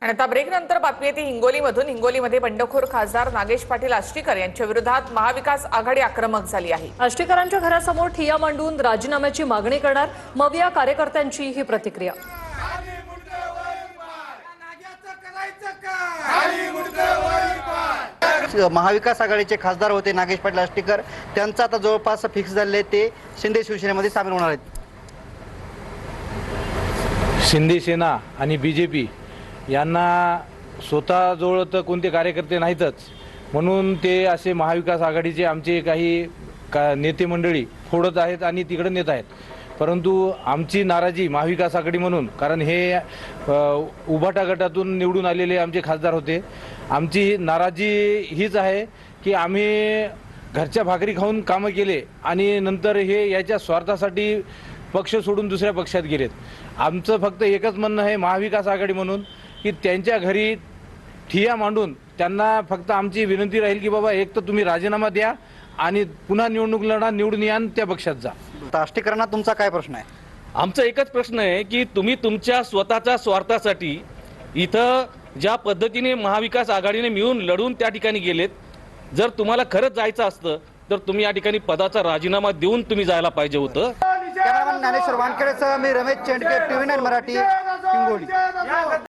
आणि आता ब्रेक नंतर बातमी येते हिंगोलीमधून। हिंगोलीमध्ये बंडखोर खासदार नागेश पाटील आष्टीकर यांच्या विरोधात महाविकास आघाडी आक्रमक झाली आहे। आष्टीकरांच्या घरासमोर ठिय्या मांडून राजीनाम्याची मागणी करणार मविया कार्यकर्त्यांची ही प्रतिक्रिया। महाविकास आघाडीचे खासदार होते नागेश पाटील आष्टीकर, त्यांचा आता जवळपास फिक्स झाले, ते शिंदे शिवसेनेमध्ये सामील होणार आहेत। शिंदे सेना आणि बीजेपी यांना स्वतःजवळ तर कोणते कार्यकर्ते नाहीतच, म्हणून ते असे महाविकास आघाडीचे आमचे काही नेते मंडळी फोडत आहेत आणि तिकडे नेत आहेत। परंतु आमची नाराजी महाविकास आघाडी म्हणून, कारण हे उभाटा गटातून निवडून आलेले आमचे खासदार होते, आमची नाराजी हीच आहे की आम्ही घरच्या भाकरी खाऊन कामं केले आणि नंतर हे याच्या स्वार्थासाठी पक्ष सोडून दुसऱ्या पक्षात गेलेत। आमचं फक्त एकच म्हणणं आहे महाविकास आघाडी म्हणून की त्यांच्या घरी ठिय्या मांडून त्यांना फक्त आमची विनंती राहील की बाबा एक तर तुम्ही राजीनामा द्या आणि पुन्हा निवडणूक लढा, निवडून या आणि त्या पक्षात जा। आष्टीकरांना तुमचा काय प्रश्न आहे? आमचा एकच प्रश्न आहे की तुम्ही तुमच्या स्वतःच्या स्वार्थासाठी इथं ज्या पद्धतीने महाविकास आघाडीने मिळून लढून त्या ठिकाणी गेलेत, जर तुम्हाला खरंच जायचं असतं तर तुम्ही या ठिकाणी पदाचा राजीनामा देऊन तुम्ही जायला पाहिजे होतं। कॅमेरामॅन ज्ञानेश्वर वानखेडेसह मी रमेश चेंडके, TV9 मराठी, हिंगोली।